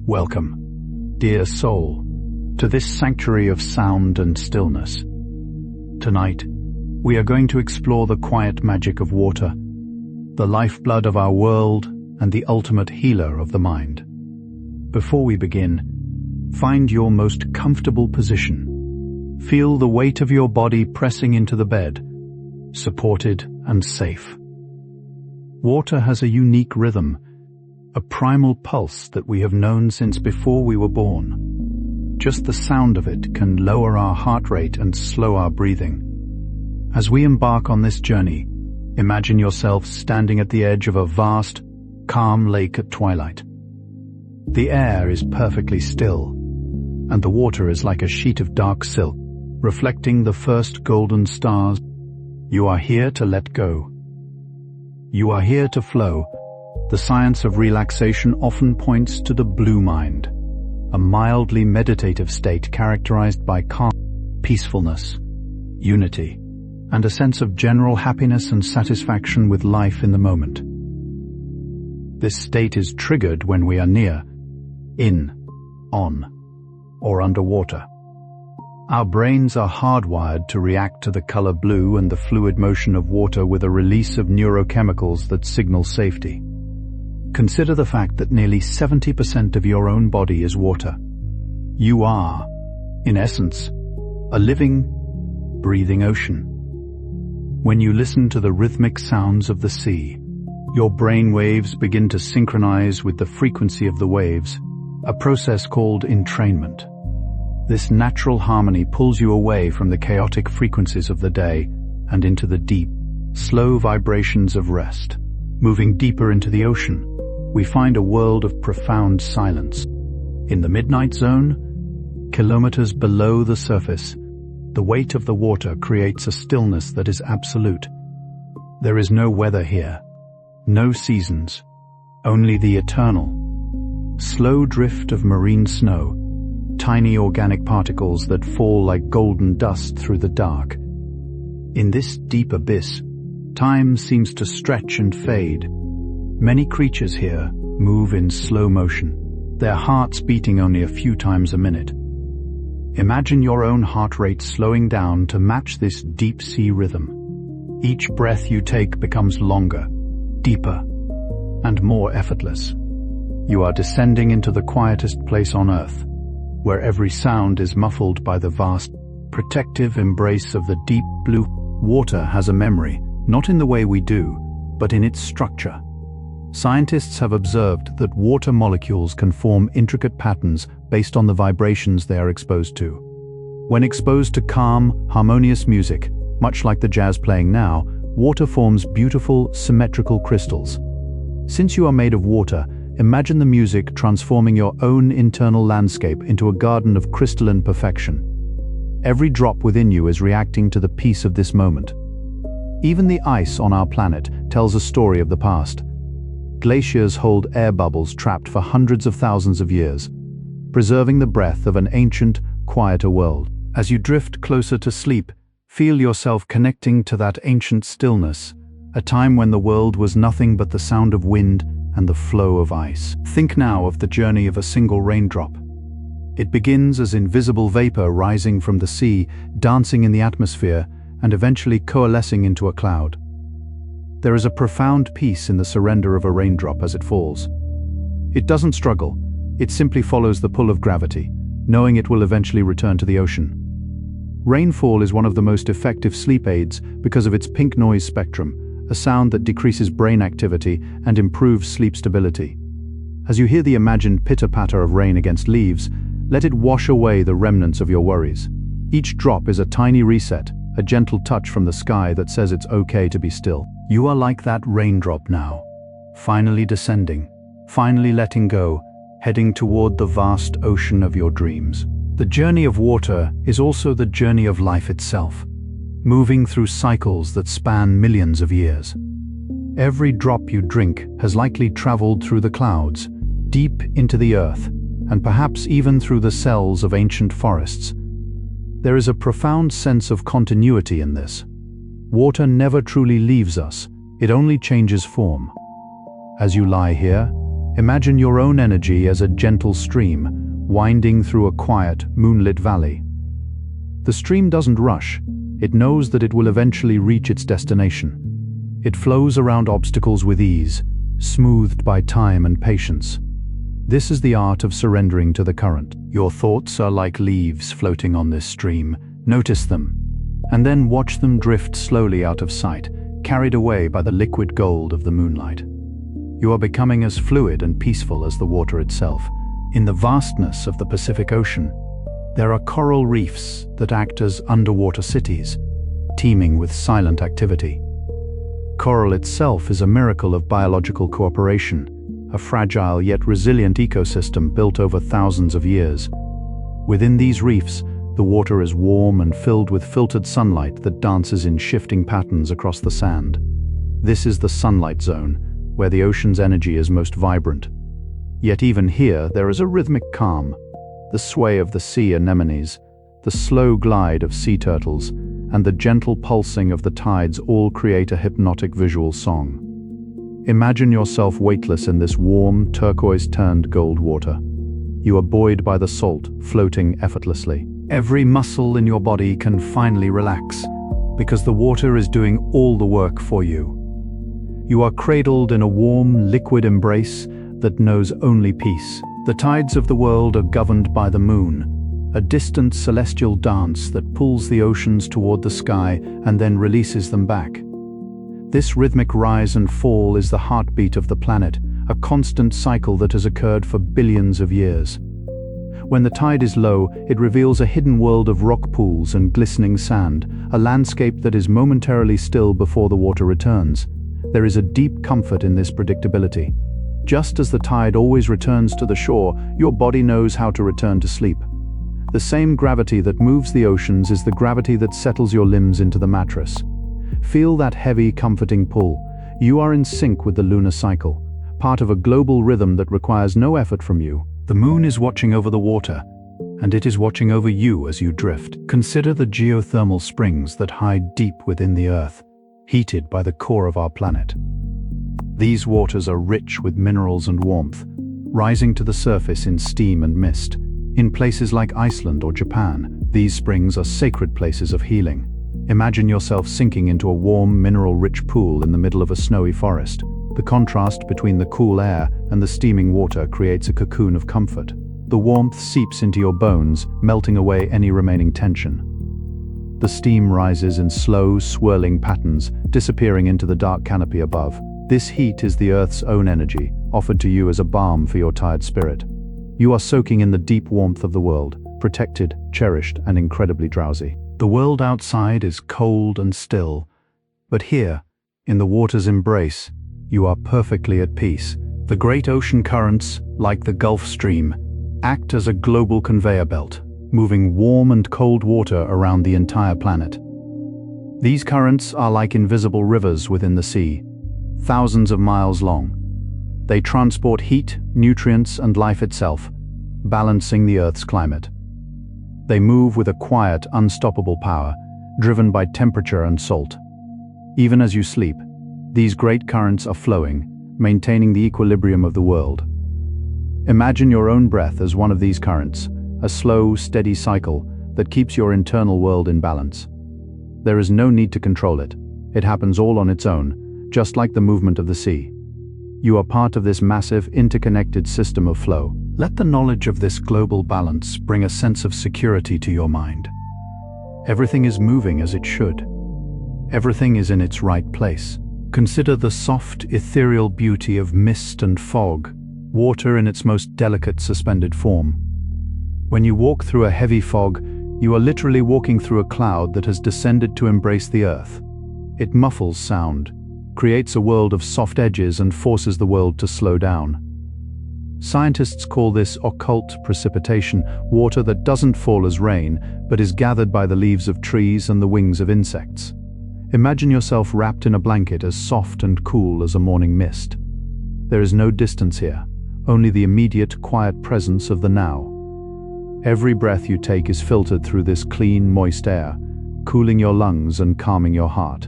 Welcome, dear soul, to this sanctuary of sound and stillness. Tonight, we are going to explore the quiet magic of water, the lifeblood of our world and the ultimate healer of the mind. Before we begin, find your most comfortable position. Feel the weight of your body pressing into the bed, supported and safe. Water has a unique rhythm, a primal pulse that we have known since before we were born. Just the sound of it can lower our heart rate and slow our breathing. As we embark on this journey, imagine yourself standing at the edge of a vast, calm lake at twilight. The air is perfectly still, and the water is like a sheet of dark silk, reflecting the first golden stars. You are here to let go. You are here to flow. The science of relaxation often points to the blue mind, a mildly meditative state characterized by calm, peacefulness, unity, and a sense of general happiness and satisfaction with life in the moment. This state is triggered when we are near, in, on, or underwater. Our brains are hardwired to react to the color blue and the fluid motion of water with a release of neurochemicals that signal safety. Consider the fact that nearly 70% of your own body is water. You are, in essence, a living, breathing ocean. When you listen to the rhythmic sounds of the sea, your brain waves begin to synchronize with the frequency of the waves, a process called entrainment. This natural harmony pulls you away from the chaotic frequencies of the day and into the deep, slow vibrations of rest. Moving deeper into the ocean, we find a world of profound silence. In the midnight zone, kilometers below the surface, the weight of the water creates a stillness that is absolute. There is no weather here, no seasons, only the eternal, slow drift of marine snow, tiny organic particles that fall like golden dust through the dark. In this deep abyss, time seems to stretch and fade. Many creatures here move in slow motion, their hearts beating only a few times a minute. Imagine your own heart rate slowing down to match this deep-sea rhythm. Each breath you take becomes longer, deeper, and more effortless. You are descending into the quietest place on earth, where every sound is muffled by the vast, protective embrace of the deep blue. Water has a memory, not in the way we do, but in its structure. Scientists have observed that water molecules can form intricate patterns based on the vibrations they are exposed to. When exposed to calm, harmonious music, much like the jazz playing now, water forms beautiful, symmetrical crystals. Since you are made of water, imagine the music transforming your own internal landscape into a garden of crystalline perfection. Every drop within you is reacting to the peace of this moment. Even the ice on our planet tells a story of the past. Glaciers hold air bubbles trapped for hundreds of thousands of years, preserving the breath of an ancient, quieter world. As you drift closer to sleep, feel yourself connecting to that ancient stillness, a time when the world was nothing but the sound of wind and the flow of ice. Think now of the journey of a single raindrop. It begins as invisible vapor rising from the sea, dancing in the atmosphere, and eventually coalescing into a cloud. There is a profound peace in the surrender of a raindrop as it falls. It doesn't struggle, it simply follows the pull of gravity, knowing it will eventually return to the ocean. Rainfall is one of the most effective sleep aids because of its pink noise spectrum, a sound that decreases brain activity and improves sleep stability. As you hear the imagined pitter-patter of rain against leaves, let it wash away the remnants of your worries. Each drop is a tiny reset, a gentle touch from the sky that says it's okay to be still. You are like that raindrop now, finally descending, finally letting go, heading toward the vast ocean of your dreams. The journey of water is also the journey of life itself, moving through cycles that span millions of years. Every drop you drink has likely traveled through the clouds, deep into the earth, and perhaps even through the cells of ancient forests. There is a profound sense of continuity in this. Water never truly leaves us, it only changes form. As you lie here, Imagine your own energy as a gentle stream, winding through a quiet, moonlit valley. The stream doesn't rush. It knows that it will eventually reach its destination. It flows around obstacles with ease, smoothed by time and patience. This is the art of surrendering to the current. Your thoughts are like leaves floating on this stream. Notice them, and then watch them drift slowly out of sight, carried away by the liquid gold of the moonlight. You are becoming as fluid and peaceful as the water itself. In the vastness of the Pacific Ocean, there are coral reefs that act as underwater cities, teeming with silent activity. Coral itself is a miracle of biological cooperation, a fragile yet resilient ecosystem built over thousands of years. Within these reefs, the water is warm and filled with filtered sunlight that dances in shifting patterns across the sand. This is the sunlight zone, where the ocean's energy is most vibrant. Yet even here, there is a rhythmic calm. The sway of the sea anemones, the slow glide of sea turtles, and the gentle pulsing of the tides all create a hypnotic visual song. Imagine yourself weightless in this warm, turquoise-turned gold water. You are buoyed by the salt, floating effortlessly. Every muscle in your body can finally relax, because the water is doing all the work for you. You are cradled in a warm, liquid embrace that knows only peace. The tides of the world are governed by the moon, a distant celestial dance that pulls the oceans toward the sky and then releases them back. This rhythmic rise and fall is the heartbeat of the planet, a constant cycle that has occurred for billions of years. When the tide is low, it reveals a hidden world of rock pools and glistening sand, a landscape that is momentarily still before the water returns. There is a deep comfort in this predictability. Just as the tide always returns to the shore, your body knows how to return to sleep. The same gravity that moves the oceans is the gravity that settles your limbs into the mattress. Feel that heavy, comforting pull. You are in sync with the lunar cycle, part of a global rhythm that requires no effort from you. The moon is watching over the water, and it is watching over you as you drift. Consider the geothermal springs that hide deep within the earth, heated by the core of our planet. These waters are rich with minerals and warmth, rising to the surface in steam and mist. In places like Iceland or Japan, these springs are sacred places of healing. Imagine yourself sinking into a warm, mineral-rich pool in the middle of a snowy forest. The contrast between the cool air and the steaming water creates a cocoon of comfort. The warmth seeps into your bones, melting away any remaining tension. The steam rises in slow, swirling patterns, disappearing into the dark canopy above. This heat is the Earth's own energy, offered to you as a balm for your tired spirit. You are soaking in the deep warmth of the world, protected, cherished, and incredibly drowsy. The world outside is cold and still, but here, in the water's embrace, you are perfectly at peace. The great ocean currents, like the Gulf Stream, act as a global conveyor belt, moving warm and cold water around the entire planet. These currents are like invisible rivers within the sea, thousands of miles long. They transport heat, nutrients, and life itself, balancing the Earth's climate. They move with a quiet, unstoppable power, driven by temperature and salt. Even as you sleep, these great currents are flowing, maintaining the equilibrium of the world. Imagine your own breath as one of these currents, a slow, steady cycle that keeps your internal world in balance. There is no need to control it. It happens all on its own, just like the movement of the sea. You are part of this massive, interconnected system of flow. Let the knowledge of this global balance bring a sense of security to your mind. Everything is moving as it should. Everything is in its right place. Consider the soft, ethereal beauty of mist and fog, water in its most delicate suspended form. When you walk through a heavy fog, you are literally walking through a cloud that has descended to embrace the earth. It muffles sound, creates a world of soft edges, and forces the world to slow down. Scientists call this occult precipitation, water that doesn't fall as rain, but is gathered by the leaves of trees and the wings of insects. Imagine yourself wrapped in a blanket as soft and cool as a morning mist. There is no distance here, only the immediate, quiet presence of the now. Every breath you take is filtered through this clean, moist air, cooling your lungs and calming your heart.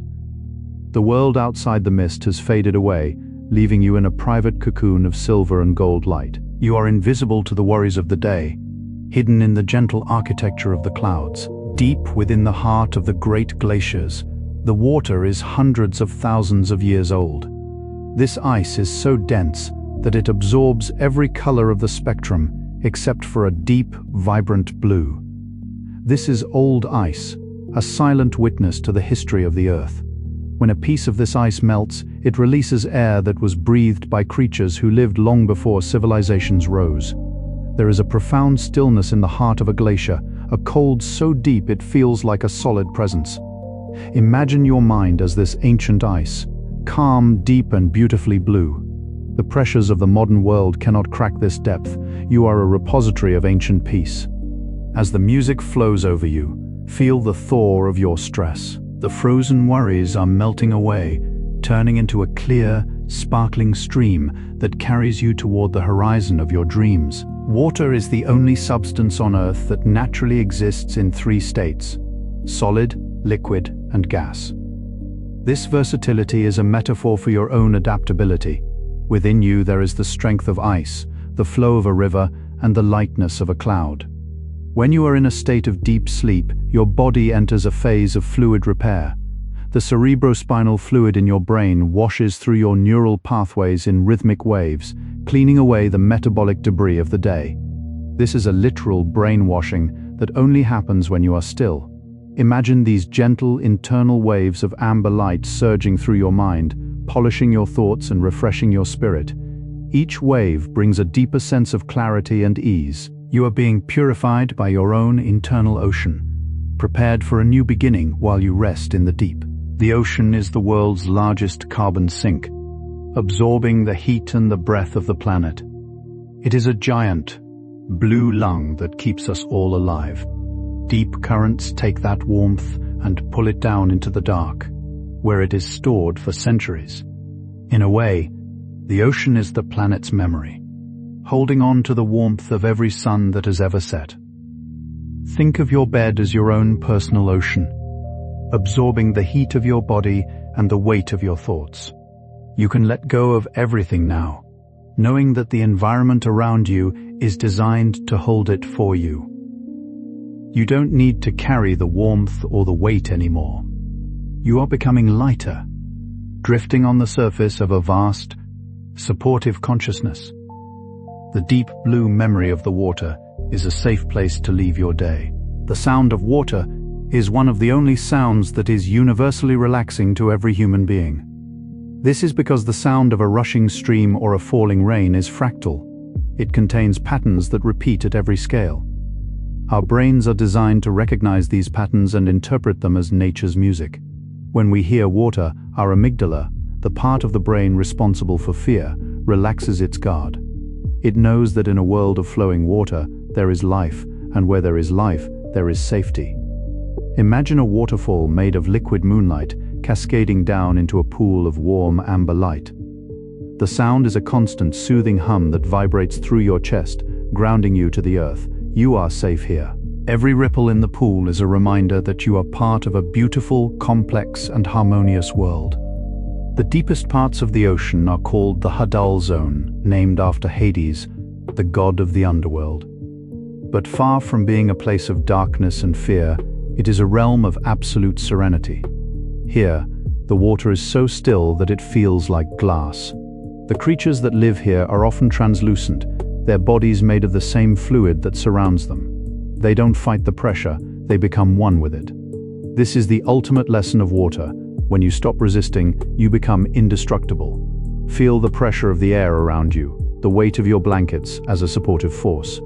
The world outside the mist has faded away, leaving you in a private cocoon of silver and gold light. You are invisible to the worries of the day, hidden in the gentle architecture of the clouds. Deep within the heart of the great glaciers, the water is hundreds of thousands of years old. This ice is so dense that it absorbs every color of the spectrum except for a deep, vibrant blue. This is old ice, a silent witness to the history of the Earth. When a piece of this ice melts, it releases air that was breathed by creatures who lived long before civilizations rose. There is a profound stillness in the heart of a glacier, a cold so deep it feels like a solid presence. Imagine your mind as this ancient ice, calm, deep, and beautifully blue. The pressures of the modern world cannot crack this depth. You are a repository of ancient peace. As the music flows over you, feel the thaw of your stress. The frozen worries are melting away, turning into a clear, sparkling stream that carries you toward the horizon of your dreams. Water is the only substance on Earth that naturally exists in three states: solid, liquid, and gas. This versatility is a metaphor for your own adaptability. Within you there is the strength of ice, the flow of a river, and the lightness of a cloud. When you are in a state of deep sleep, your body enters a phase of fluid repair. The cerebrospinal fluid in your brain washes through your neural pathways in rhythmic waves, cleaning away the metabolic debris of the day. This is a literal brainwashing that only happens when you are still. Imagine these gentle internal waves of amber light surging through your mind, polishing your thoughts and refreshing your spirit. Each wave brings a deeper sense of clarity and ease. You are being purified by your own internal ocean, prepared for a new beginning while you rest in the deep. The ocean is the world's largest carbon sink, absorbing the heat and the breath of the planet. It is a giant, blue lung that keeps us all alive. Deep currents take that warmth and pull it down into the dark, where it is stored for centuries. In a way, the ocean is the planet's memory, holding on to the warmth of every sun that has ever set. Think of your bed as your own personal ocean, absorbing the heat of your body and the weight of your thoughts. You can let go of everything now, knowing that the environment around you is designed to hold it for you. You don't need to carry the warmth or the weight anymore. You are becoming lighter, drifting on the surface of a vast, supportive consciousness. The deep blue memory of the water is a safe place to leave your day. The sound of water is one of the only sounds that is universally relaxing to every human being. This is because the sound of a rushing stream or a falling rain is fractal. It contains patterns that repeat at every scale. Our brains are designed to recognize these patterns and interpret them as nature's music. When we hear water, our amygdala, the part of the brain responsible for fear, relaxes its guard. It knows that in a world of flowing water, there is life, and where there is life, there is safety. Imagine a waterfall made of liquid moonlight cascading down into a pool of warm amber light. The sound is a constant, soothing hum that vibrates through your chest, grounding you to the earth. You are safe here. Every ripple in the pool is a reminder that you are part of a beautiful, complex, and harmonious world. The deepest parts of the ocean are called the Hadal Zone, named after Hades, the god of the underworld. But far from being a place of darkness and fear, it is a realm of absolute serenity. Here, the water is so still that it feels like glass. The creatures that live here are often translucent, their bodies made of the same fluid that surrounds them. They don't fight the pressure, they become one with it. This is the ultimate lesson of water. When you stop resisting, you become indestructible. Feel the pressure of the air around you, the weight of your blankets as a supportive force.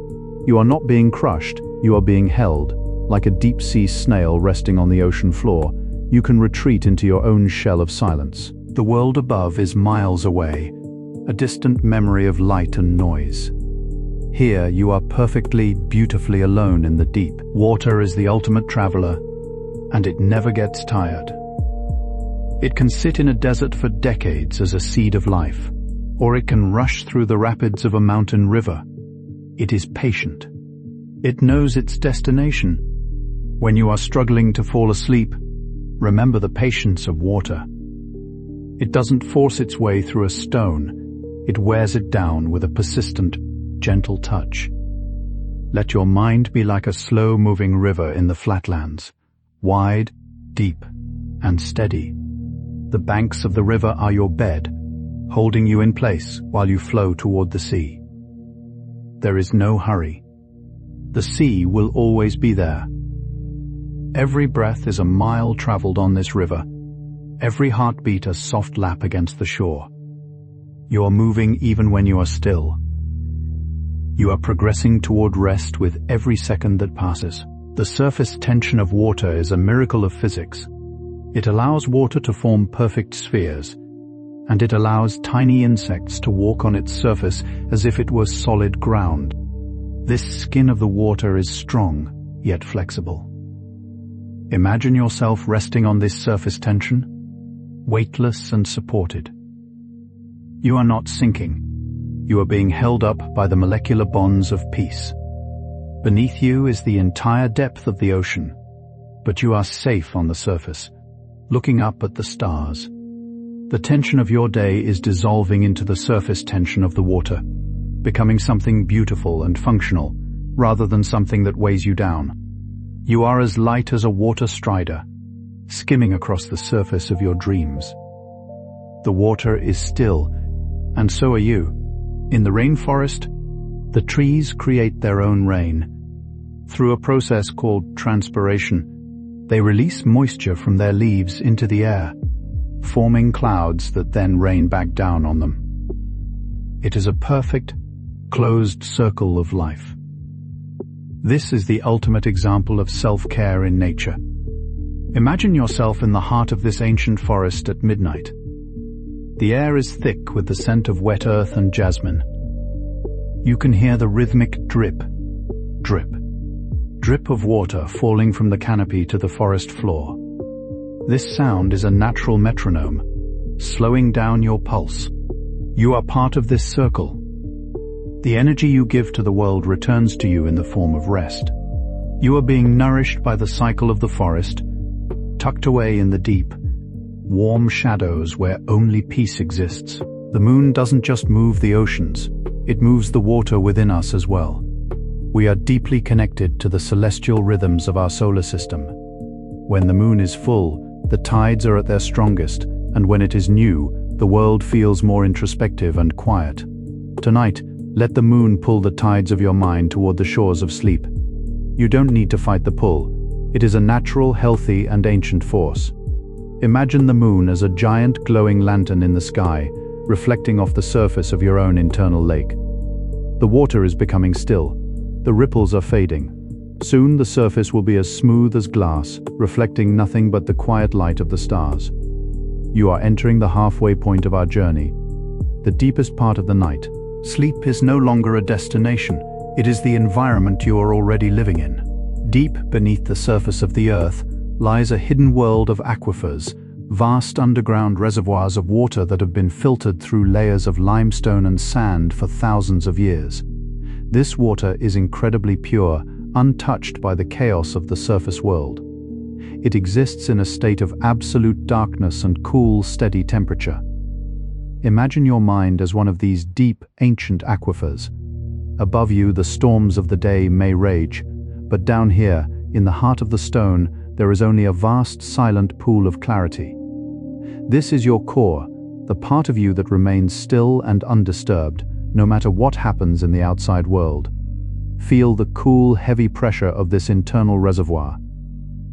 You are not being crushed, you are being held. Like a deep-sea snail resting on the ocean floor, you can retreat into your own shell of silence. The world above is miles away, a distant memory of light and noise. Here you are perfectly, beautifully alone in the deep. Water is the ultimate traveler, and it never gets tired. It can sit in a desert for decades as a seed of life, or it can rush through the rapids of a mountain river. It is patient. It knows its destination. When you are struggling to fall asleep, remember the patience of water. It doesn't force its way through a stone. It wears it down with a persistent, gentle touch. Let your mind be like a slow-moving river in the flatlands, wide, deep, and steady. The banks of the river are your bed, holding you in place while you flow toward the sea. There is no hurry. The sea will always be there. Every breath is a mile traveled on this river, every heartbeat a soft lap against the shore. You are moving even when you are still. You are progressing toward rest with every second that passes. The surface tension of water is a miracle of physics. It allows water to form perfect spheres, and it allows tiny insects to walk on its surface as if it were solid ground. This skin of the water is strong, yet flexible. Imagine yourself resting on this surface tension, weightless and supported. You are not sinking. You are being held up by the molecular bonds of peace. Beneath you is the entire depth of the ocean, but you are safe on the surface, looking up at the stars. The tension of your day is dissolving into the surface tension of the water, becoming something beautiful and functional, rather than something that weighs you down. You are as light as a water strider, skimming across the surface of your dreams. The water is still, and so are you. In the rainforest, the trees create their own rain. Through a process called transpiration, they release moisture from their leaves into the air, forming clouds that then rain back down on them. It is a perfect, closed circle of life. This is the ultimate example of self-care in nature. Imagine yourself in the heart of this ancient forest at midnight. The air is thick with the scent of wet earth and jasmine. You can hear the rhythmic drip, drip, drip of water falling from the canopy to the forest floor. This sound is a natural metronome, slowing down your pulse. You are part of this circle. The energy you give to the world returns to you in the form of rest. You are being nourished by the cycle of the forest, tucked away in the deep, warm shadows where only peace exists. The moon doesn't just move the oceans, it moves the water within us as well. We are deeply connected to the celestial rhythms of our solar system. When the moon is full, the tides are at their strongest, and when it is new, the world feels more introspective and quiet. Tonight, let the moon pull the tides of your mind toward the shores of sleep. You don't need to fight the pull. It is a natural, healthy, and ancient force. Imagine the moon as a giant glowing lantern in the sky, reflecting off the surface of your own internal lake. The water is becoming still. The ripples are fading. Soon the surface will be as smooth as glass, reflecting nothing but the quiet light of the stars. You are entering the halfway point of our journey, the deepest part of the night. Sleep is no longer a destination. It is the environment you are already living in. Deep beneath the surface of the earth lies a hidden world of aquifers, vast underground reservoirs of water that have been filtered through layers of limestone and sand for thousands of years. This water is incredibly pure, untouched by the chaos of the surface world. It exists in a state of absolute darkness and cool, steady temperature. Imagine your mind as one of these deep, ancient aquifers. Above you, the storms of the day may rage, but down here, in the heart of the stone, there is only a vast, silent pool of clarity. This is your core, the part of you that remains still and undisturbed, no matter what happens in the outside world. Feel the cool, heavy pressure of this internal reservoir.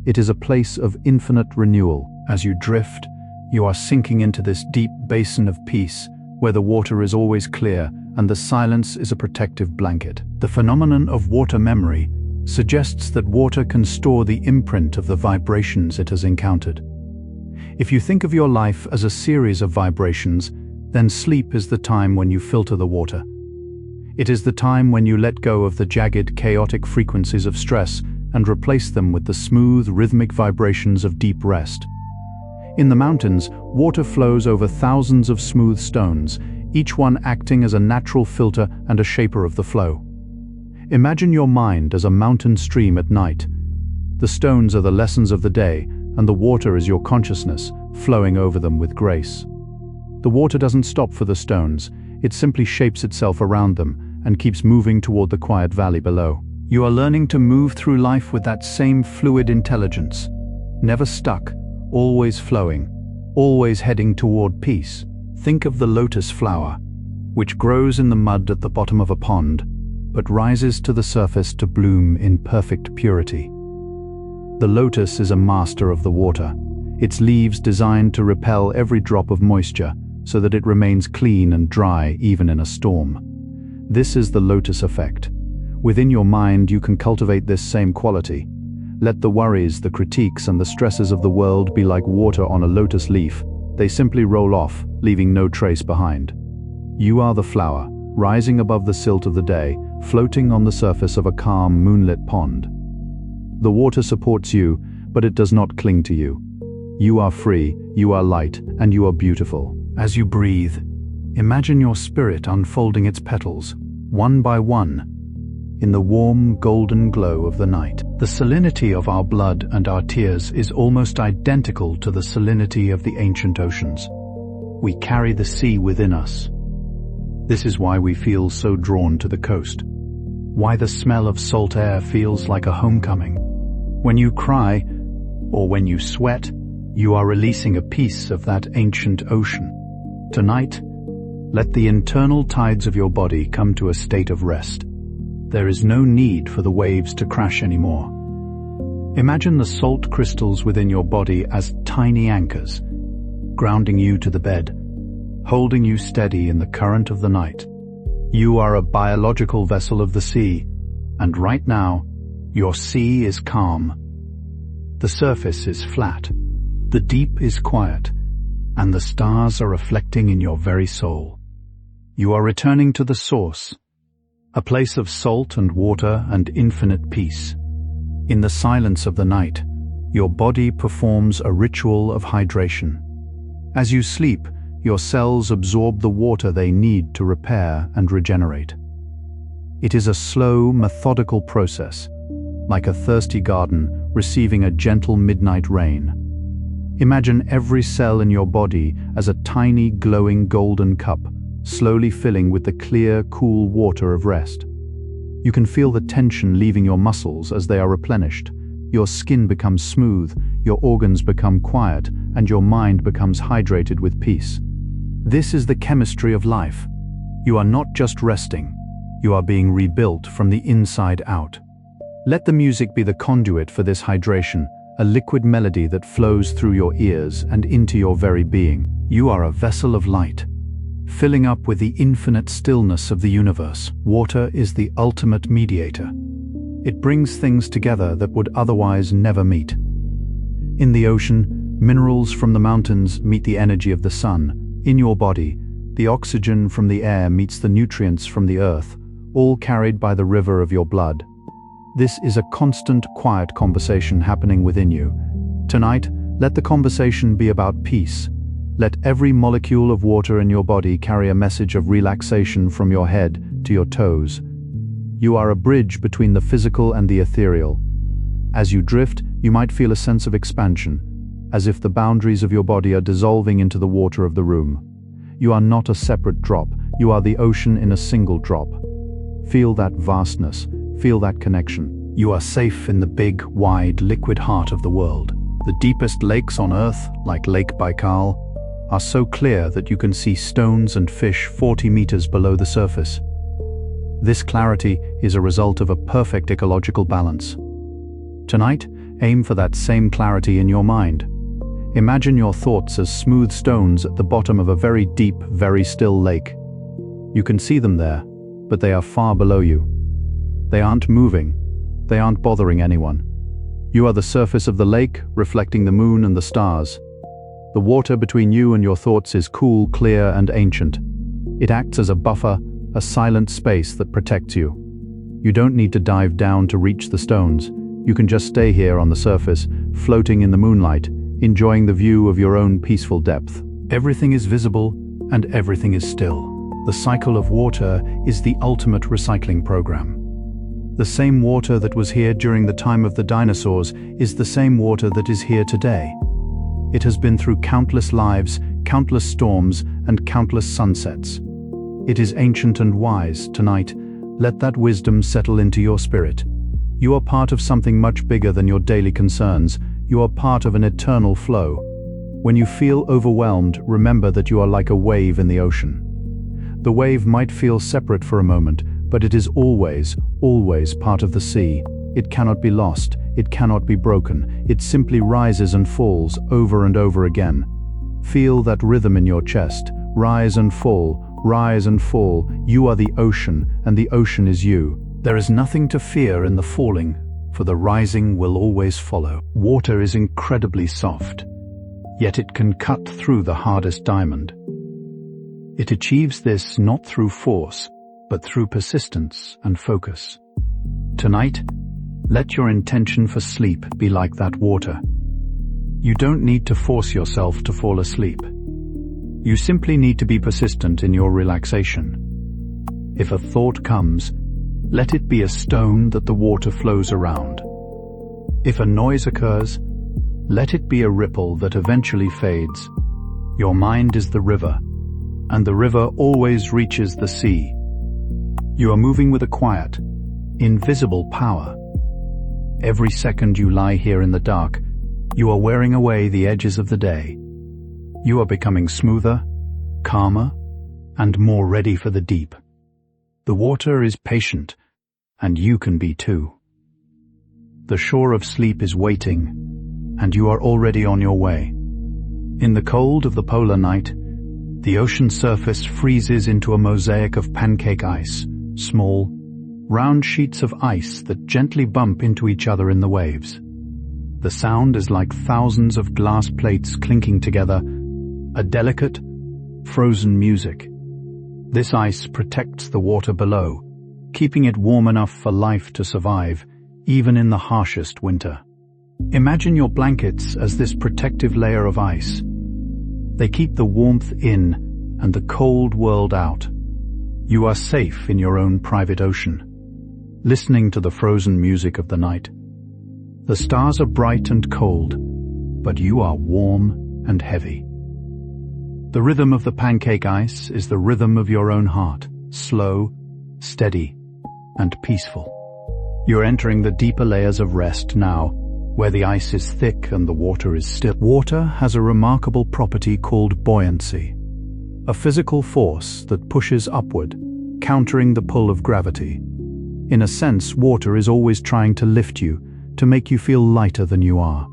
It is a place of infinite renewal. As you drift, you are sinking into this deep basin of peace, where the water is always clear and the silence is a protective blanket. The phenomenon of water memory suggests that water can store the imprint of the vibrations it has encountered. If you think of your life as a series of vibrations, then sleep is the time when you filter the water. It is the time when you let go of the jagged, chaotic frequencies of stress and replace them with the smooth, rhythmic vibrations of deep rest. In the mountains, water flows over thousands of smooth stones, each one acting as a natural filter and a shaper of the flow. Imagine your mind as a mountain stream at night. The stones are the lessons of the day, and the water is your consciousness, flowing over them with grace. The water doesn't stop for the stones, it simply shapes itself around them and keeps moving toward the quiet valley below. You are learning to move through life with that same fluid intelligence, never stuck, always flowing, always heading toward peace. Think of the lotus flower, which grows in the mud at the bottom of a pond, but rises to the surface to bloom in perfect purity. The lotus is a master of the water, its leaves designed to repel every drop of moisture so that it remains clean and dry even in a storm. This is the lotus effect. Within your mind, you can cultivate this same quality. Let the worries, the critiques, and the stresses of the world be like water on a lotus leaf. They simply roll off, leaving no trace behind. You are the flower, rising above the silt of the day, floating on the surface of a calm, moonlit pond. The water supports you, but it does not cling to you. You are free, you are light, and you are beautiful. As you breathe, imagine your spirit unfolding its petals, one by one, in the warm, golden glow of the night. The salinity of our blood and our tears is almost identical to the salinity of the ancient oceans. We carry the sea within us. This is why we feel so drawn to the coast, why the smell of salt air feels like a homecoming. When you cry, or when you sweat, you are releasing a piece of that ancient ocean. Tonight, let the internal tides of your body come to a state of rest. There is no need for the waves to crash anymore. Imagine the salt crystals within your body as tiny anchors, grounding you to the bed, holding you steady in the current of the night. You are a biological vessel of the sea, and right now, your sea is calm. The surface is flat, the deep is quiet, and the stars are reflecting in your very soul. You are returning to the source, a place of salt and water and infinite peace. In the silence of the night, your body performs a ritual of hydration. As you sleep, your cells absorb the water they need to repair and regenerate. It is a slow, methodical process, like a thirsty garden receiving a gentle midnight rain. Imagine every cell in your body as a tiny, glowing golden cup, slowly filling with the clear, cool water of rest. You can feel the tension leaving your muscles as they are replenished. Your skin becomes smooth, your organs become quiet, and your mind becomes hydrated with peace. This is the chemistry of life. You are not just resting, you are being rebuilt from the inside out. Let the music be the conduit for this hydration, a liquid melody that flows through your ears and into your very being. You are a vessel of light, filling up with the infinite stillness of the universe. Water is the ultimate mediator. It brings things together that would otherwise never meet. In the ocean, minerals from the mountains meet the energy of the sun. In your body, the oxygen from the air meets the nutrients from the earth, all carried by the river of your blood. This is a constant, quiet conversation happening within you. Tonight, let the conversation be about peace. Let every molecule of water in your body carry a message of relaxation from your head to your toes. You are a bridge between the physical and the ethereal. As you drift, you might feel a sense of expansion, as if the boundaries of your body are dissolving into the water of the room. You are not a separate drop, you are the ocean in a single drop. Feel that vastness, feel that connection. You are safe in the big, wide, liquid heart of the world. The deepest lakes on Earth, like Lake Baikal, are so clear that you can see stones and fish 40 meters below the surface. This clarity is a result of a perfect ecological balance. Tonight, aim for that same clarity in your mind. Imagine your thoughts as smooth stones at the bottom of a very deep, very still lake. You can see them there, but they are far below you. They aren't moving. They aren't bothering anyone. You are the surface of the lake, reflecting the moon and the stars. The water between you and your thoughts is cool, clear, and ancient. It acts as a buffer, a silent space that protects you. You don't need to dive down to reach the stones. You can just stay here on the surface, floating in the moonlight, enjoying the view of your own peaceful depth. Everything is visible and everything is still. The cycle of water is the ultimate recycling program. The same water that was here during the time of the dinosaurs is the same water that is here today. It has been through countless lives, countless storms, and countless sunsets. It is ancient and wise. Tonight, let that wisdom settle into your spirit. You are part of something much bigger than your daily concerns. You are part of an eternal flow. When you feel overwhelmed, remember that you are like a wave in the ocean. The wave might feel separate for a moment, but it is always, always part of the sea. It cannot be lost. It cannot be broken. It simply rises and falls over and over again. Feel that rhythm in your chest. Rise and fall, rise and fall. You are the ocean, and the ocean is you. There is nothing to fear in the falling, for the rising will always follow. Water is incredibly soft, yet it can cut through the hardest diamond. It achieves this not through force, but through persistence and focus. Tonight, let your intention for sleep be like that water. You don't need to force yourself to fall asleep. You simply need to be persistent in your relaxation. If a thought comes, let it be a stone that the water flows around. If a noise occurs, let it be a ripple that eventually fades. Your mind is the river, and the river always reaches the sea. You are moving with a quiet, invisible power. Every second you lie here in the dark, you are wearing away the edges of the day. You are becoming smoother, calmer, and more ready for the deep. The water is patient, and you can be too. The shore of sleep is waiting, and you are already on your way. In the cold of the polar night, the ocean surface freezes into a mosaic of pancake ice, small, round sheets of ice that gently bump into each other in the waves. The sound is like thousands of glass plates clinking together, a delicate, frozen music. This ice protects the water below, keeping it warm enough for life to survive, even in the harshest winter. Imagine your blankets as this protective layer of ice. They keep the warmth in and the cold world out. You are safe in your own private ocean, listening to the frozen music of the night. The stars are bright and cold, but you are warm and heavy. The rhythm of the pancake ice is the rhythm of your own heart, slow, steady, and peaceful. You're entering the deeper layers of rest now, where the ice is thick and the water is still. Water has a remarkable property called buoyancy, a physical force that pushes upward, countering the pull of gravity. In a sense, water is always trying to lift you, to make you feel lighter than you are.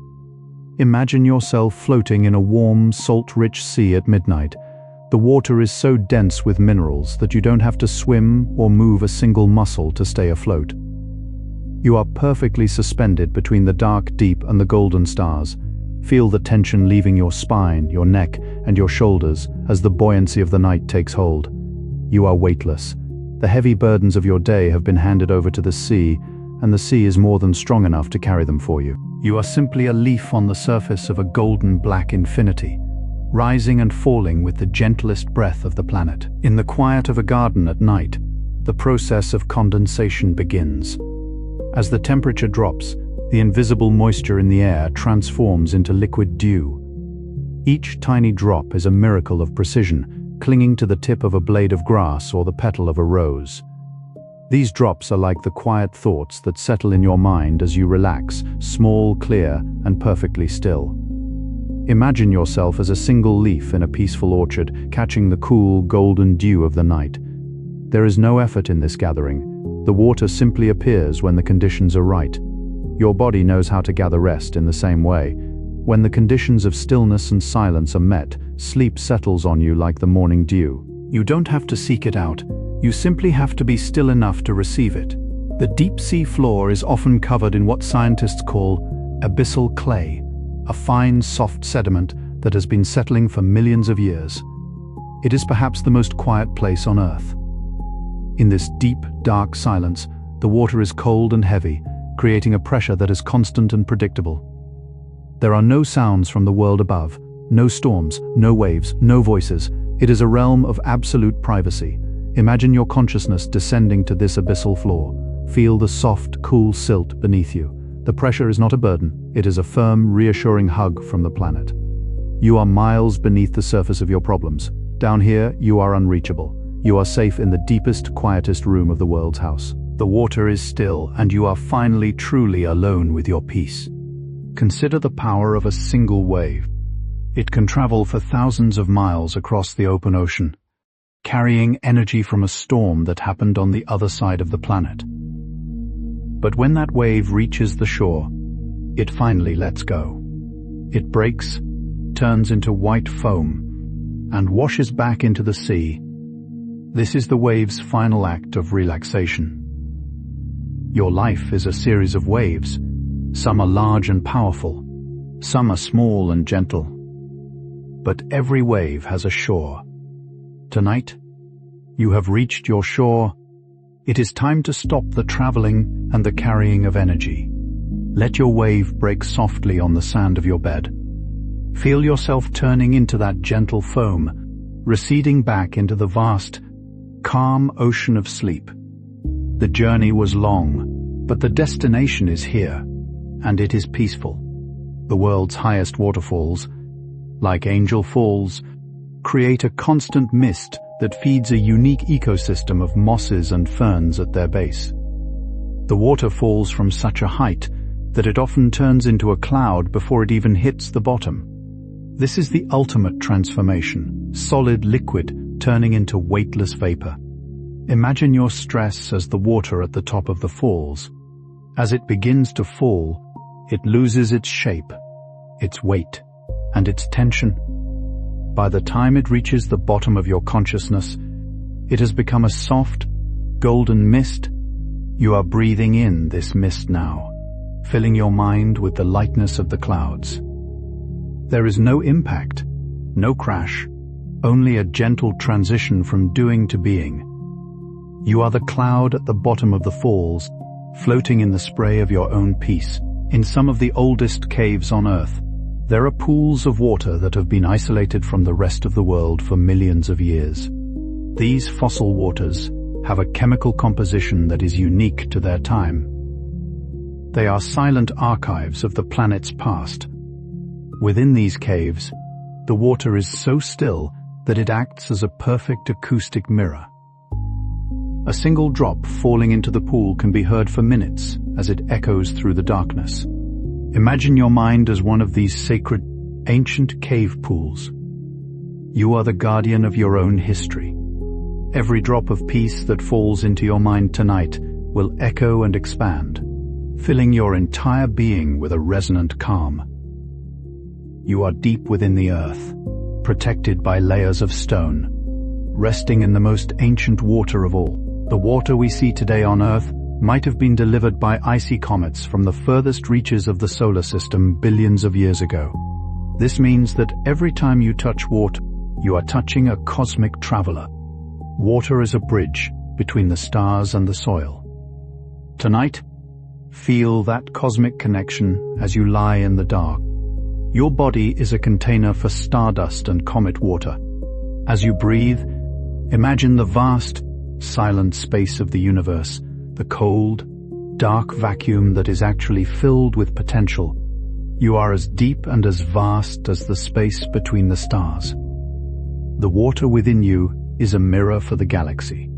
Imagine yourself floating in a warm, salt-rich sea at midnight. The water is so dense with minerals that you don't have to swim or move a single muscle to stay afloat. You are perfectly suspended between the dark deep and the golden stars. Feel the tension leaving your spine, your neck, and your shoulders as the buoyancy of the night takes hold. You are weightless. The heavy burdens of your day have been handed over to the sea, and the sea is more than strong enough to carry them for you. You are simply a leaf on the surface of a golden black infinity, rising and falling with the gentlest breath of the planet. In the quiet of a garden at night, the process of condensation begins. As the temperature drops, the invisible moisture in the air transforms into liquid dew. Each tiny drop is a miracle of precision, clinging to the tip of a blade of grass or the petal of a rose. These drops are like the quiet thoughts that settle in your mind as you relax, small, clear, and perfectly still. Imagine yourself as a single leaf in a peaceful orchard, catching the cool, golden dew of the night. There is no effort in this gathering. The water simply appears when the conditions are right. Your body knows how to gather rest in the same way. When the conditions of stillness and silence are met, sleep settles on you like the morning dew. You don't have to seek it out. You simply have to be still enough to receive it. The deep sea floor is often covered in what scientists call abyssal clay, a fine, soft sediment that has been settling for millions of years. It is perhaps the most quiet place on Earth. In this deep, dark silence, the water is cold and heavy, creating a pressure that is constant and predictable. There are no sounds from the world above, no storms, no waves, no voices. It is a realm of absolute privacy. Imagine your consciousness descending to this abyssal floor. Feel the soft, cool silt beneath you. The pressure is not a burden. It is a firm, reassuring hug from the planet. You are miles beneath the surface of your problems. Down here, you are unreachable. You are safe in the deepest, quietest room of the world's house. The water is still, and you are finally truly alone with your peace. Consider the power of a single wave. It can travel for thousands of miles across the open ocean, carrying energy from a storm that happened on the other side of the planet. But when that wave reaches the shore, it finally lets go. It breaks, turns into white foam, and washes back into the sea. This is the wave's final act of relaxation. Your life is a series of waves. Some are large and powerful, some are small and gentle. But every wave has a shore. Tonight, you have reached your shore. It is time to stop the traveling and the carrying of energy. Let your wave break softly on the sand of your bed. Feel yourself turning into that gentle foam, receding back into the vast, calm ocean of sleep. The journey was long, but the destination is here, and it is peaceful. The world's highest waterfalls, like Angel Falls, create a constant mist that feeds a unique ecosystem of mosses and ferns at their base. The water falls from such a height that it often turns into a cloud before it even hits the bottom. This is the ultimate transformation, solid liquid turning into weightless vapor. Imagine your stress as the water at the top of the falls. As it begins to fall, it loses its shape, its weight, and its tension. By the time it reaches the bottom of your consciousness, it has become a soft, golden mist. You are breathing in this mist now, filling your mind with the lightness of the clouds. There is no impact, no crash, only a gentle transition from doing to being. You are the cloud at the bottom of the falls, floating in the spray of your own peace. In some of the oldest caves on Earth, there are pools of water that have been isolated from the rest of the world for millions of years. These fossil waters have a chemical composition that is unique to their time. They are silent archives of the planet's past. Within these caves, the water is so still that it acts as a perfect acoustic mirror. A single drop falling into the pool can be heard for minutes as it echoes through the darkness. Imagine your mind as one of these sacred, ancient cave pools. You are the guardian of your own history. Every drop of peace that falls into your mind tonight will echo and expand, filling your entire being with a resonant calm. You are deep within the earth, protected by layers of stone, resting in the most ancient water of all. The water we see today on Earth might have been delivered by icy comets from the furthest reaches of the solar system billions of years ago. This means that every time you touch water, you are touching a cosmic traveler. Water is a bridge between the stars and the soil. Tonight, feel that cosmic connection as you lie in the dark. Your body is a container for stardust and comet water. As you breathe, imagine the vast, silent space of the universe, the cold, dark vacuum that is actually filled with potential. You are as deep and as vast as the space between the stars. The water within you is a mirror for the galaxy.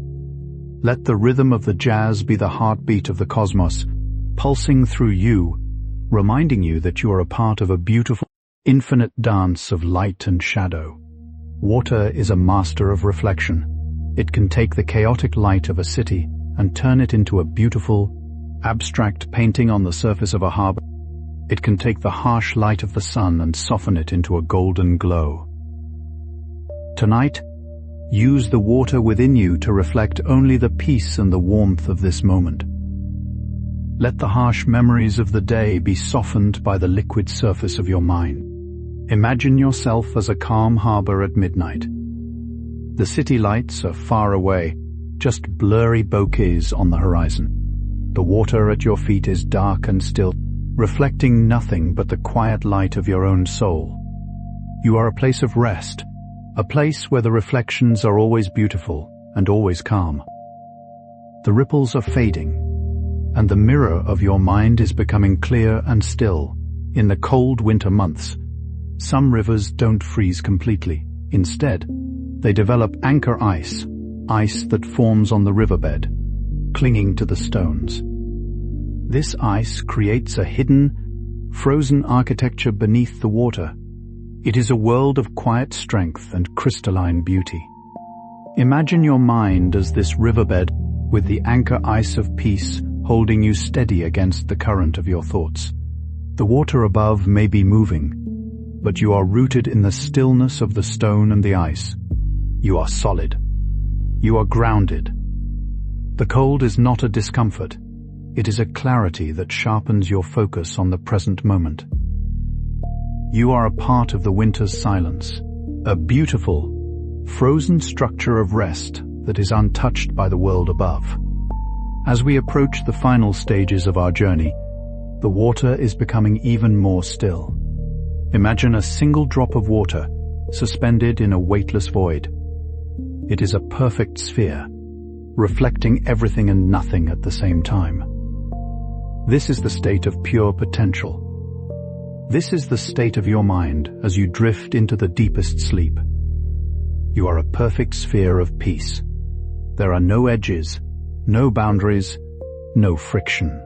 Let the rhythm of the jazz be the heartbeat of the cosmos, pulsing through you, reminding you that you are a part of a beautiful, infinite dance of light and shadow. Water is a master of reflection. It can take the chaotic light of a city and turn it into a beautiful, abstract painting on the surface of a harbor. It can take the harsh light of the sun and soften it into a golden glow. Tonight, use the water within you to reflect only the peace and the warmth of this moment. Let the harsh memories of the day be softened by the liquid surface of your mind. Imagine yourself as a calm harbor at midnight. The city lights are far away, just blurry bouquets on the horizon. The water at your feet is dark and still, reflecting nothing but the quiet light of your own soul. You are a place of rest, a place where the reflections are always beautiful and always calm. The ripples are fading, and the mirror of your mind is becoming clear and still. In the cold winter months, some rivers don't freeze completely. Instead, They develop anchor ice, ice that forms on the riverbed, clinging to the stones. This ice creates a hidden, frozen architecture beneath the water. It is a world of quiet strength and crystalline beauty. Imagine your mind as this riverbed with the anchor ice of peace holding you steady against the current of your thoughts. The water above may be moving, but you are rooted in the stillness of the stone and the ice. You are solid. You are grounded. The cold is not a discomfort. It is a clarity that sharpens your focus on the present moment. You are a part of the winter's silence, a beautiful, frozen structure of rest that is untouched by the world above. As we approach the final stages of our journey, the water is becoming even more still. Imagine a single drop of water suspended in a weightless void. It is a perfect sphere, reflecting everything and nothing at the same time. This is the state of pure potential. This is the state of your mind as you drift into the deepest sleep. You are a perfect sphere of peace. There are no edges, no boundaries, no friction.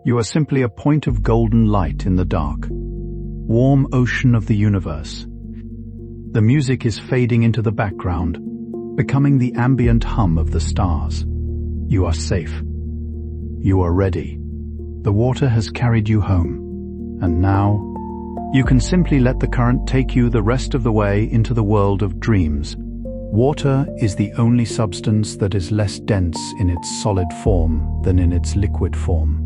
You are simply a point of golden light in the dark, warm ocean of the universe. The music is fading into the background, becoming the ambient hum of the stars. You are safe. You are ready. The water has carried you home. And now, you can simply let the current take you the rest of the way into the world of dreams. Water is the only substance that is less dense in its solid form than in its liquid form.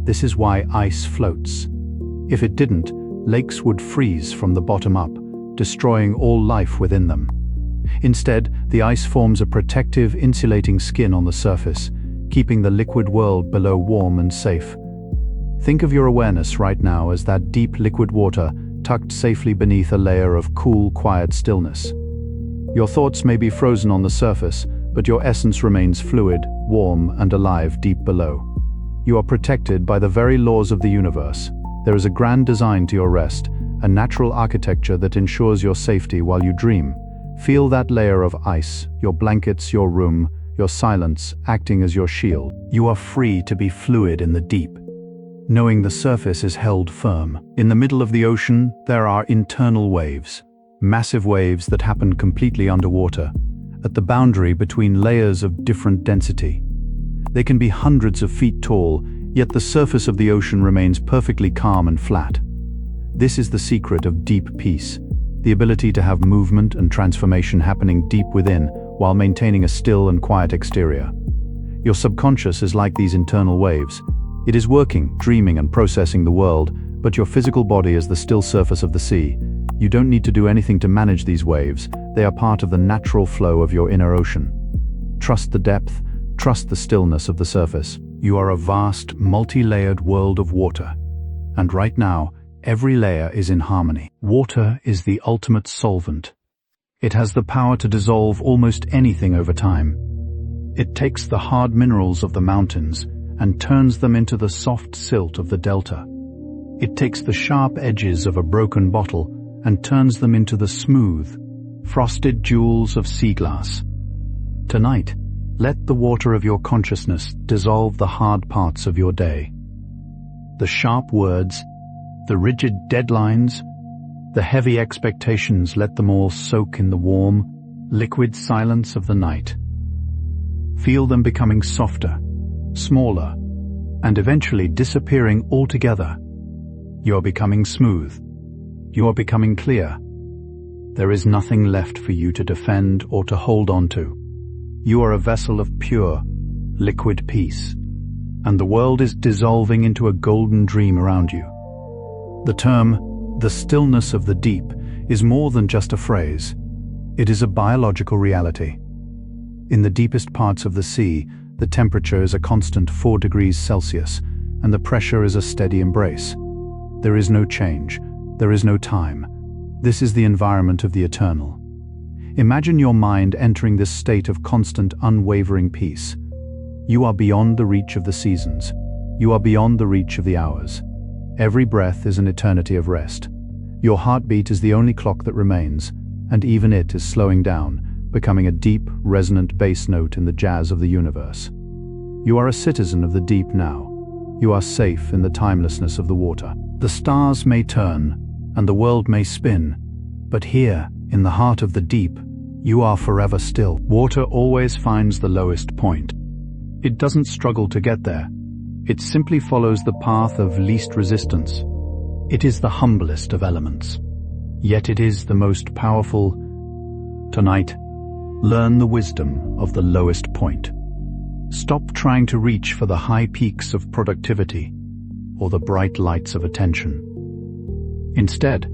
This is why ice floats. If it didn't, lakes would freeze from the bottom up, destroying all life within them. Instead, the ice forms a protective, insulating skin on the surface, keeping the liquid world below warm and safe. Think of your awareness right now as that deep liquid water tucked safely beneath a layer of cool, quiet stillness. Your thoughts may be frozen on the surface, but your essence remains fluid, warm, and alive deep below. You are protected by the very laws of the universe. There is a grand design to your rest, a natural architecture that ensures your safety while you dream. Feel that layer of ice, your blankets, your room, your silence acting as your shield. You are free to be fluid in the deep, knowing the surface is held firm. In the middle of the ocean, there are internal waves, massive waves that happen completely underwater, at the boundary between layers of different density. They can be hundreds of feet tall, yet the surface of the ocean remains perfectly calm and flat. This is the secret of deep peace, the ability to have movement and transformation happening deep within while maintaining a still and quiet exterior. Your subconscious is like these internal waves. It is working, dreaming, and processing the world, but your physical body is the still surface of the sea. You don't need to do anything to manage these waves. They are part of the natural flow of your inner ocean. Trust the depth, trust the stillness of the surface. You are a vast, multi-layered world of water. And right now, every layer is in harmony. Water is the ultimate solvent. It has the power to dissolve almost anything over time. It takes the hard minerals of the mountains and turns them into the soft silt of the delta. It takes the sharp edges of a broken bottle and turns them into the smooth, frosted jewels of sea glass. Tonight, let the water of your consciousness dissolve the hard parts of your day. The sharp words, the rigid deadlines, the heavy expectations, let them all soak in the warm, liquid silence of the night. Feel them becoming softer, smaller, and eventually disappearing altogether. You are becoming smooth. You are becoming clear. There is nothing left for you to defend or to hold on to. You are a vessel of pure, liquid peace, and the world is dissolving into a golden dream around you. The term, the stillness of the deep, is more than just a phrase. It is a biological reality. In the deepest parts of the sea, the temperature is a constant 4 degrees Celsius, and the pressure is a steady embrace. There is no change. There is no time. This is the environment of the eternal. Imagine your mind entering this state of constant, unwavering peace. You are beyond the reach of the seasons. You are beyond the reach of the hours. Every breath is an eternity of rest. Your heartbeat is the only clock that remains, and even it is slowing down, becoming a deep, resonant bass note in the jazz of the universe. You are a citizen of the deep now. You are safe in the timelessness of the water. The stars may turn, and the world may spin, but here, in the heart of the deep, you are forever still. Water always finds the lowest point. It doesn't struggle to get there. It simply follows the path of least resistance. It is the humblest of elements, yet it is the most powerful. Tonight, learn the wisdom of the lowest point. Stop trying to reach for the high peaks of productivity or the bright lights of attention. Instead,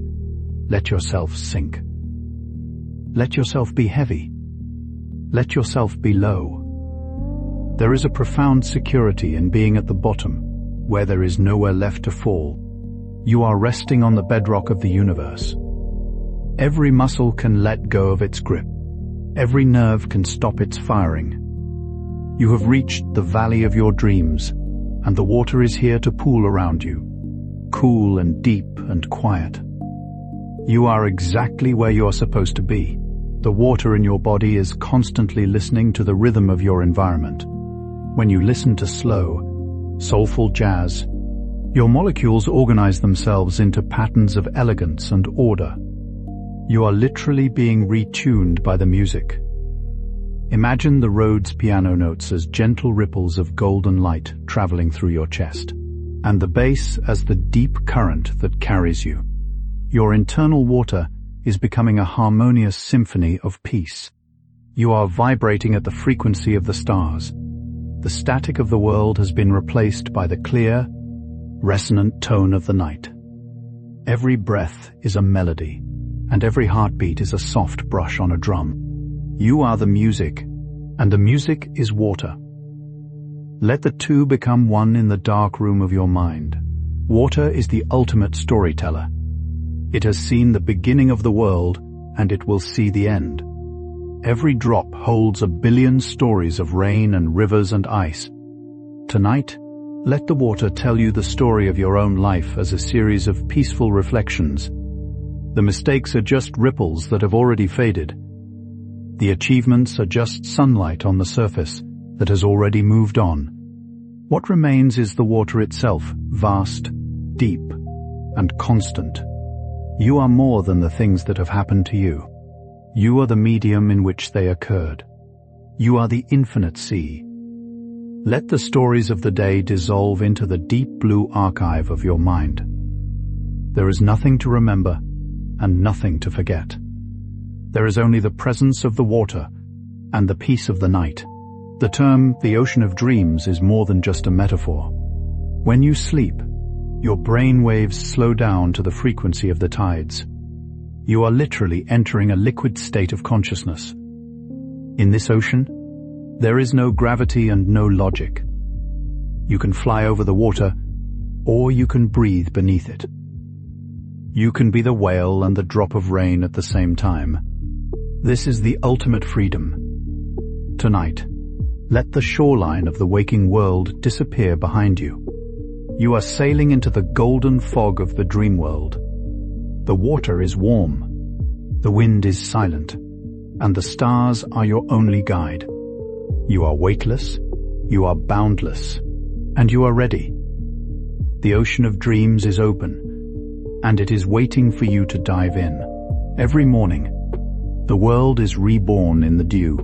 let yourself sink. Let yourself be heavy. Let yourself be low. There is a profound security in being at the bottom, where there is nowhere left to fall. You are resting on the bedrock of the universe. Every muscle can let go of its grip. Every nerve can stop its firing. You have reached the valley of your dreams, and the water is here to pool around you, cool and deep and quiet. You are exactly where you are supposed to be. The water in your body is constantly listening to the rhythm of your environment. When you listen to slow, soulful jazz, your molecules organize themselves into patterns of elegance and order. You are literally being retuned by the music. Imagine the Rhodes piano notes as gentle ripples of golden light traveling through your chest, and the bass as the deep current that carries you. Your internal water is becoming a harmonious symphony of peace. You are vibrating at the frequency of the stars. The static of the world has been replaced by the clear, resonant tone of the night. Every breath is a melody, and every heartbeat is a soft brush on a drum. You are the music, and the music is water. Let the two become one in the dark room of your mind. Water is the ultimate storyteller. It has seen the beginning of the world, and it will see the end. Every drop holds a billion stories of rain and rivers and ice. Tonight, let the water tell you the story of your own life as a series of peaceful reflections. The mistakes are just ripples that have already faded. The achievements are just sunlight on the surface that has already moved on. What remains is the water itself, vast, deep, and constant. You are more than the things that have happened to you. You are the medium in which they occurred. You are the infinite sea. Let the stories of the day dissolve into the deep blue archive of your mind. There is nothing to remember and nothing to forget. There is only the presence of the water and the peace of the night. The term, the ocean of dreams, is more than just a metaphor. When you sleep, your brain waves slow down to the frequency of the tides. You are literally entering a liquid state of consciousness. In this ocean, there is no gravity and no logic. You can fly over the water, or you can breathe beneath it. You can be the whale and the drop of rain at the same time. This is the ultimate freedom. Tonight, let the shoreline of the waking world disappear behind you. You are sailing into the golden fog of the dream world. The water is warm, the wind is silent, and the stars are your only guide. You are weightless, you are boundless, and you are ready. The ocean of dreams is open, and it is waiting for you to dive in. Every morning, the world is reborn in the dew.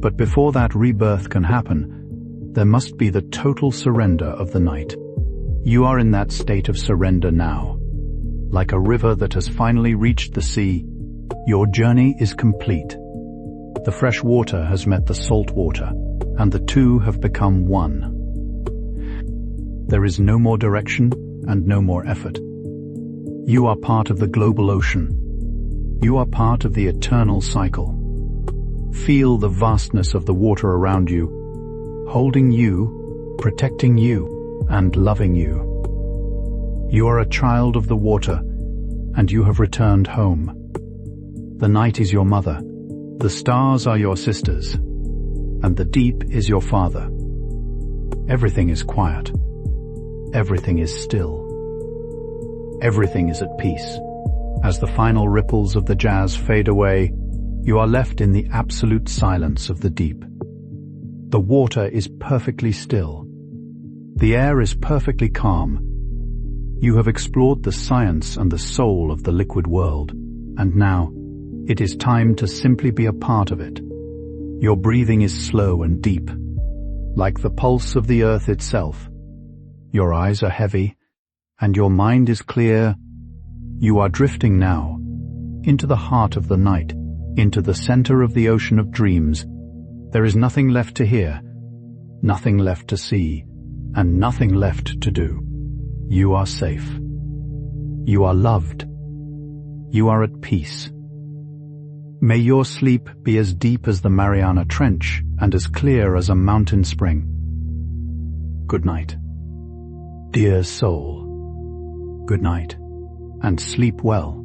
But before that rebirth can happen, there must be the total surrender of the night. You are in that state of surrender now. Like a river that has finally reached the sea, your journey is complete. The fresh water has met the salt water, and the two have become one. There is no more direction and no more effort. You are part of the global ocean. You are part of the eternal cycle. Feel the vastness of the water around you, holding you, protecting you, and loving you. You are a child of the water, and you have returned home. The night is your mother, the stars are your sisters, and the deep is your father. Everything is quiet. Everything is still. Everything is at peace. As the final ripples of the jazz fade away, you are left in the absolute silence of the deep. The water is perfectly still. The air is perfectly calm. You have explored the science and the soul of the liquid world, and now it is time to simply be a part of it. Your breathing is slow and deep, like the pulse of the earth itself. Your eyes are heavy, and your mind is clear. You are drifting now, into the heart of the night, into the center of the ocean of dreams. There is nothing left to hear, nothing left to see, and nothing left to do. You are safe. You are loved. You are at peace. May your sleep be as deep as the Mariana Trench and as clear as a mountain spring. Good night. Dear soul, good night, and sleep well.